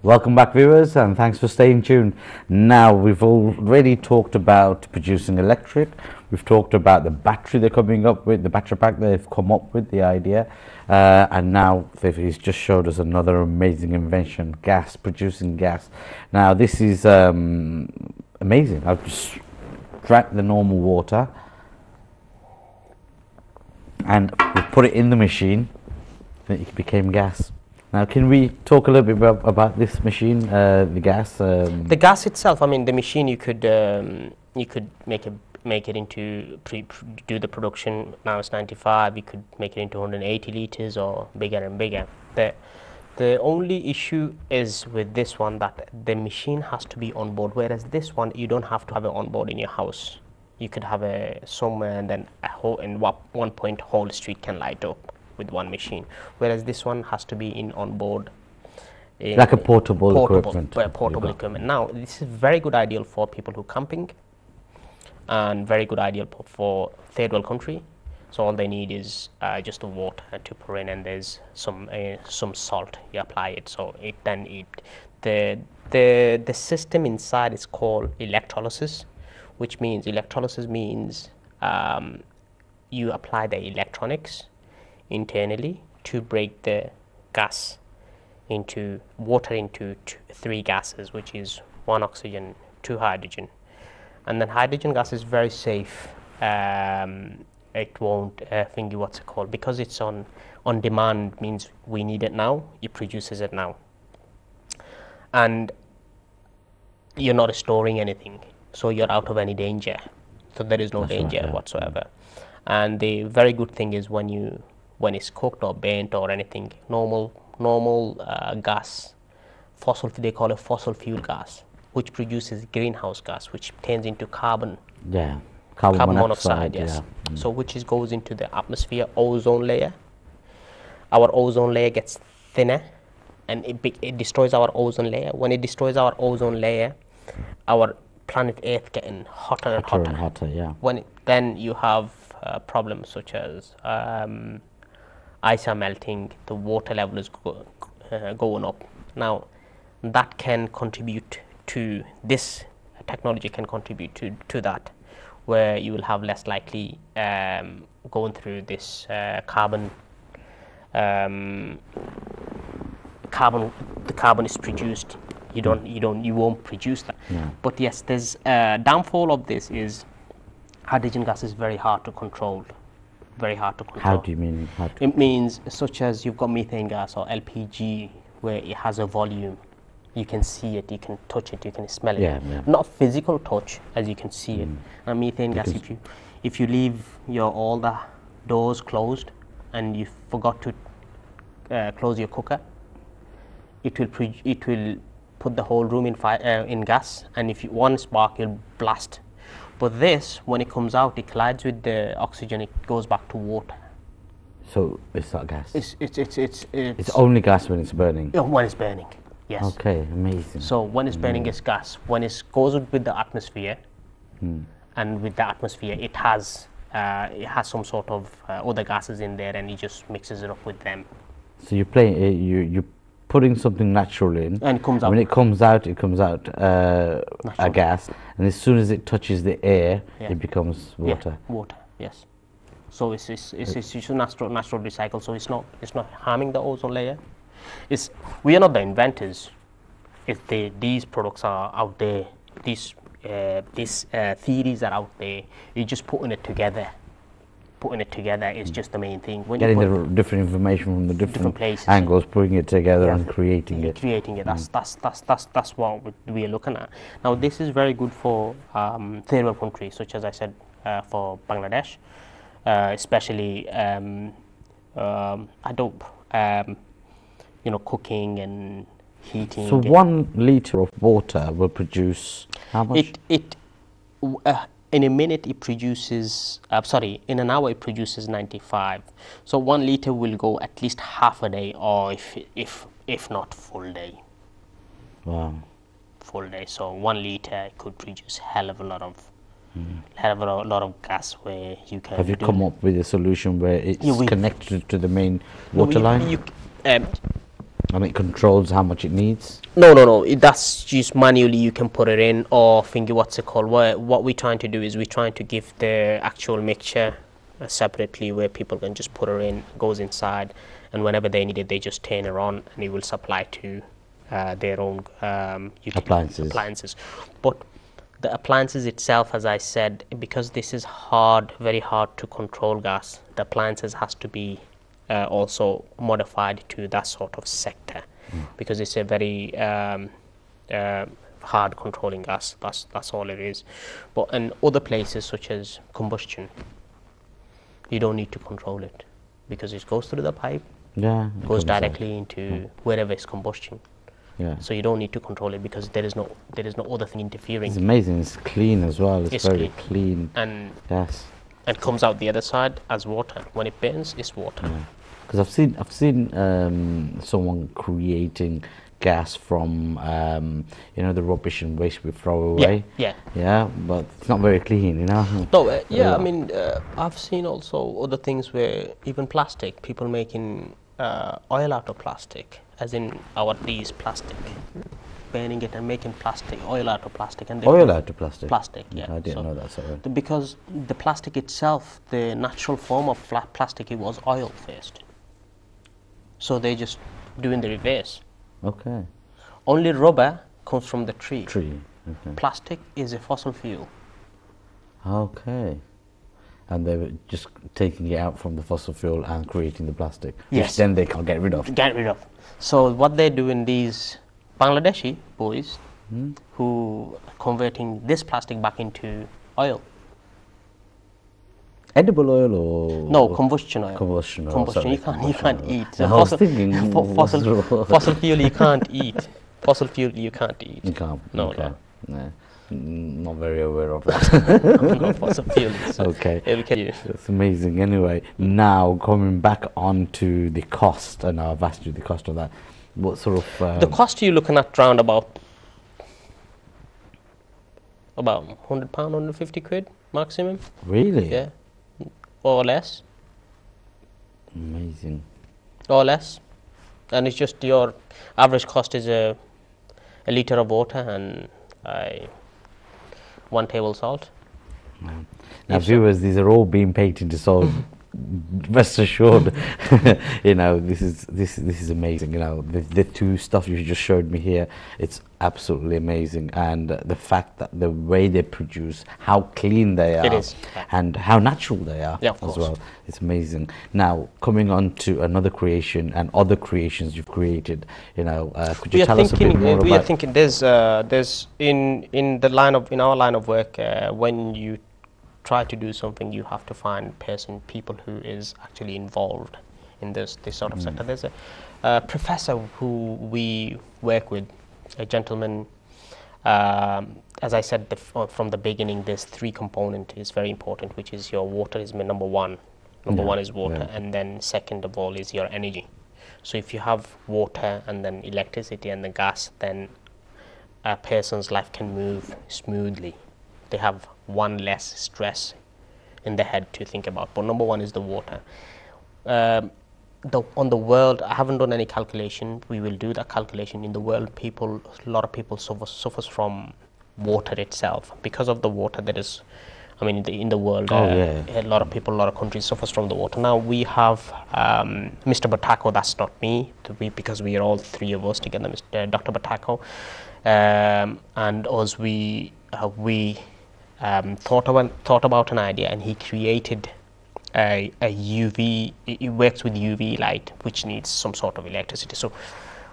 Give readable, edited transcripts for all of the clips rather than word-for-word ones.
Welcome back, viewers, and thanks for staying tuned. Now, we've already talked about producing electric. We've talked about the battery they're coming up with, the battery pack they've come up with, the idea. And now he's just showed us another amazing invention, gas, producing gas. Now, this is amazing. I've just drank the normal water and we put it in the machine and it became gas. Now, can we talk a little bit about this machine, the gas? The gas itself. I mean, the machine you could make it into do the production. Now it's 95. You could make it into 180 liters or bigger and bigger. The only issue is with this one that the machine has to be on board, whereas this one you don't have to have it on board in your house. You could have it somewhere, and then in one point whole street can light up with one machine, whereas this one has to be on board, like a portable equipment. Portable equipment. Now, this is very good ideal for people who camping, and very good ideal for third world country. So all they need is just the water to pour in, and there's some salt. You apply it, so the system inside is called electrolysis, which means you apply the electronics internally to break the gas into water into three gases, which is 1 oxygen, 2 hydrogen, and then hydrogen gas is very safe. It won't because it's on demand, means we need it now, it produces it now, and you're not storing anything, so you're out of any danger, so there is no danger whatsoever. And the very good thing is when it's cooked or burnt or anything, normal gas, they call it fossil fuel gas, which produces greenhouse gas, which turns into carbon monoxide, yes. So which goes into the atmosphere, ozone layer. Our ozone layer gets thinner, and it destroys our ozone layer. When it destroys our ozone layer, our planet Earth getting hotter and hotter. Then you have problems such as ice are melting, the water level is going up. Now, that can contribute to this technology, can contribute to that, where you will have less likely going through this carbon. The carbon is produced. You won't produce that. Yeah. But yes, there's downfall of this is hydrogen gas is very hard to control. How do you mean? It means such as you've got methane gas or LPG, where it has a volume. You can see it, you can touch it, you can smell it. Yeah. Not physical touch, as you can see it. And methane gas, if you leave all the doors closed and you forgot to close your cooker, it will put the whole room in fire, in gas, and if one spark, you'll blast. But this, when it comes out, it collides with the oxygen, it goes back to water. So it's not gas? It's only gas when it's burning? When it's burning, yes. Okay, amazing. So when it's burning, it's gas. When it goes with the atmosphere, and with the atmosphere, it has some sort of other gases in there, and it just mixes it up with them. So you're putting something natural in, and it comes out. When it comes out, a gas, and as soon as it touches the air, it becomes water. Yeah, water, yes. So it's natural recycle. So it's not harming the ozone layer. We are not the inventors. These products are out there. These theories are out there. You're just putting it together. Is just the main thing. When getting the different information from the different places, angles, putting it together, and creating it. That's what we are looking at. Now, this is very good for third world countries, such as I said, for Bangladesh, especially cooking and heating. So 1 liter of water will produce how much? In a minute it produces, in an hour it produces 95. So 1 liter will go at least half a day, or if not full day. Wow. Full day. So 1 liter could produce hell of a lot of gas, where you can. Have you come up with a solution where it's connected to the main water line? And it controls how much it needs? No. That's just manually you can put it in, or finger, what's it called? What we're trying to do is we're trying to give the actual mixture separately, where people can just put it in, goes inside, and whenever they need it, they just turn it on, and it will supply to their own appliances. But the appliances itself, as I said, because this is very hard to control gas, the appliances has to be also modified to that sort of sector, because it's a very hard controlling gas. That's all it is. But in other places, such as combustion, you don't need to control it, because it goes through the pipe, goes directly into wherever it's combustion. So you don't need to control it, because there is no other thing interfering. It's amazing. It's clean as well. It's very clean. And yes, and comes out the other side as water. When it burns, it's water. Because I've seen someone creating gas from the rubbish and waste we throw away. Yeah, but it's not very clean, No, I mean, I've seen also other things where even plastic, people making oil out of plastic, as in these plastic, burning it and making oil out of plastic. And oil out of plastic? Plastic, yeah. I didn't know that, sorry. Because the plastic itself, the natural form of plastic, it was oil first. So they're just doing the reverse. Okay. Only rubber comes from the tree. Okay. Plastic is a fossil fuel. Okay. And they were just taking it out from the fossil fuel and creating the plastic, yes, which then they can't get rid of. So what they're doing, these Bangladeshi boys who are converting this plastic back into oil. Edible oil or no, combustion oil. Combustion oil. Combustion. You can't eat. So I was thinking fossil fuel you can't eat. Fossil fuel you can't eat. You can't. No, okay. No. Not very aware of that. No, fossil fuel. Okay. It's amazing. Anyway, now coming back on to the cost, and I've asked you the cost of that. What sort of the cost you're looking at round about £100, 150 quid maximum. Really? Yeah. Or less. Amazing. Or less. And it's just your average cost is a litre of water and 1 table salt. Now viewers, these are all being paid into salt. Rest assured, this is amazing. The two stuff you just showed me here, it's absolutely amazing. And the fact that the way they produce, how clean they are, it is, and how natural they are as well, it's amazing. Now coming on to another creation and other creations you've created, could you tell us a bit more about? We are thinking there's in our line of work, when you try to do something, you have to find people who is actually involved in this sort of sector. There's a professor who we work with, a gentleman. As I said from the beginning, there's 3 components is very important, which is your water is number one. Number one is water, and then second of all is your energy. So if you have water and then electricity and the gas, then a person's life can move smoothly. They have one less stress in the head to think about. But number one is the water. On the world, I haven't done any calculation. We will do that calculation. In the world, a lot of people suffers from water itself. Because of the water that is, in the world, a lot of people, a lot of countries suffers from the water. Now we have Mr. Batako, that's not me, because we are all 3 of us together, Dr. Batako, and us, we thought about an idea, and he created a UV. It works with UV light, which needs some sort of electricity. So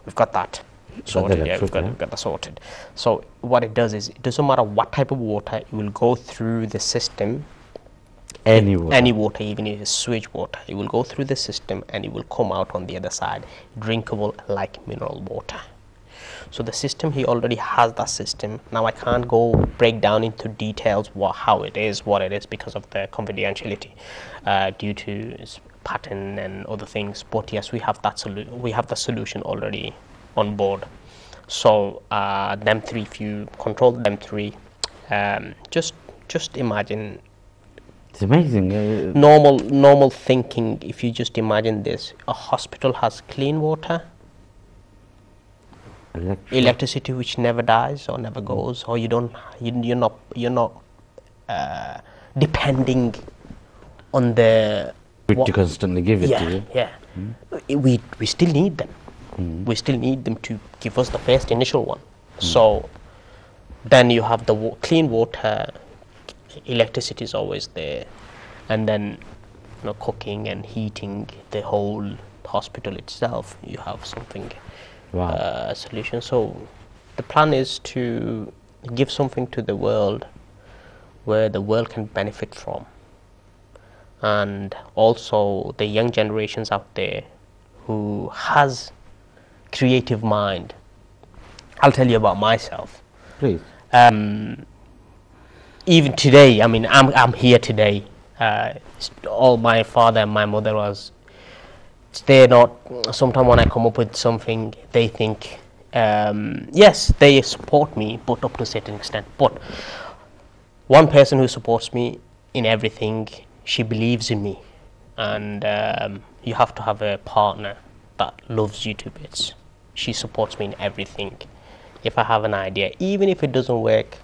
we've got that sorted. We've got that sorted. So what it does is, it doesn't matter what type of water, it will go through the system. Any water, even if it's sewage water, it will go through the system and it will come out on the other side, drinkable like mineral water. So the system, he already has that system. Now I can't break down into details how it is, what it is, because of the confidentiality due to its pattern and other things. But yes, we have that the solution already on board. So them 3, if you control them 3, just imagine. It's amazing. Normal thinking. If you just imagine this, a hospital has clean water, electricity which never dies or never goes, or you're not depending on the To constantly give it to you. yeah. We still need them. We still need them to give us the first initial one. So then you have the clean water, electricity is always there, and then cooking and heating the whole hospital itself. You have something solution. So the plan is to give something to the world where the world can benefit from, and also the young generations out there who has creative mind. I'll tell you about myself. Please. Even today, I mean, I'm here today. All my father and my mother was. They're not. Sometimes when I come up with something, they think, yes, they support me, but up to a certain extent. But one person who supports me in everything, she believes in me, and you have to have a partner that loves you to bits. She supports me in everything. If I have an idea, even if it doesn't work,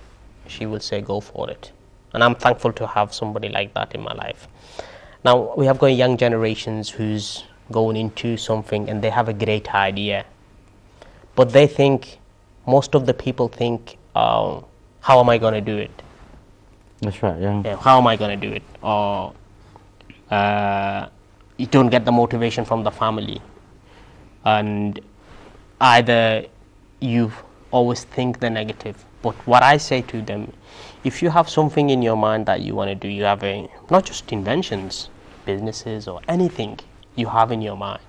she will say go for it, and I'm thankful to have somebody like that in my life. Now we have got young generations who's going into something and they have a great idea, but they think, most of the people think, how am I going to do it? That's right, yeah. How am I going to do it? Or you don't get the motivation from the family, and either you always think the negative. But what I say to them, if you have something in your mind that you want to do, you have not just inventions, businesses or anything you have in your mind,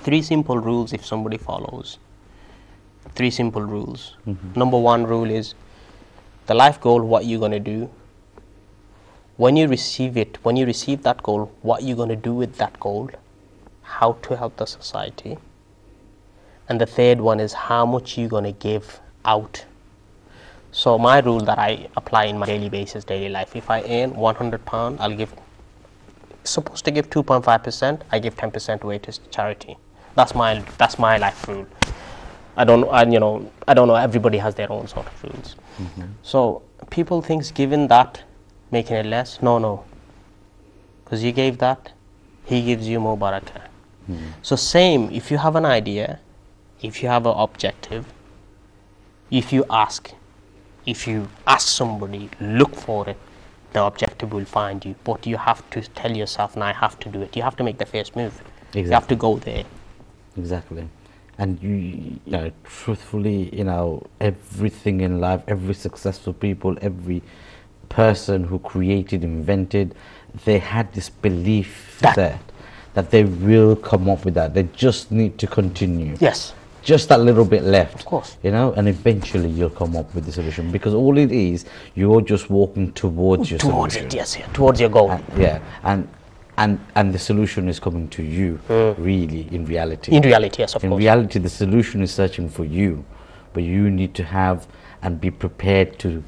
3 simple rules if somebody follows. 3 simple rules. Number 1 rule is the life goal, what you're going to do. When you receive it, when you receive that goal, what you're going to do with that goal, how to help the society. And the 3rd one is how much you're going to give out. So my rule that I apply in my daily basis, daily life, if I earn £100, I'll give, supposed to give 2.5%, I give 10% away to charity. That's my life rule. I don't know, everybody has their own sort of rules. So people think giving that, making it less, no. Because you gave that, he gives you more barakah. So same, if you have an idea, if you have an objective, if you ask somebody, look for it, the objective will find you. But you have to tell yourself, now I have to do it. You have to make the first move. Exactly. You have to go there. Exactly. And you know, truthfully, everything in life, every successful people, every person who created, invented, they had this belief that they will come up with that. They just need to continue. Yes. Just that little bit left. Of course. And eventually you'll come up with the solution, because all it is, you're just walking towards your solution. Towards it, yes, towards your goal. And the solution is coming to you, really, in reality. In reality, yes, of course. In reality, the solution is searching for you, but you need to have and be prepared to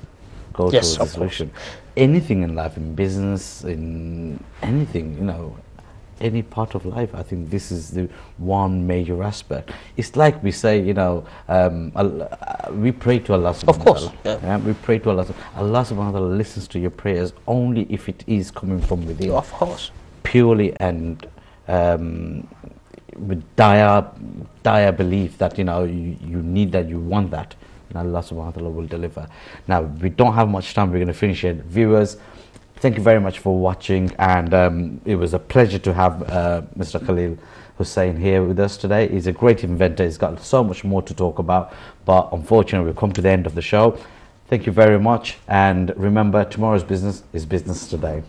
go towards the solution. Anything in life, in business, in anything, any part of life, I think this is the one major aspect. It's like we say, we pray to Allah subhanahu wa ta'ala. Of course. Yeah, we pray to Allah. Allah subhanahu wa ta'ala listens to your prayers only if it is coming from within. Of course. Purely and with dire belief that you need that, you want that, and Allah subhanahu wa ta'ala will deliver. Now we don't have much time, we're going to finish it. Viewers, thank you very much for watching, and it was a pleasure to have Mr. Khalil Hussain here with us today. He's a great inventor. He's got so much more to talk about, but unfortunately we've come to the end of the show. Thank you very much, and remember, tomorrow's business is business today.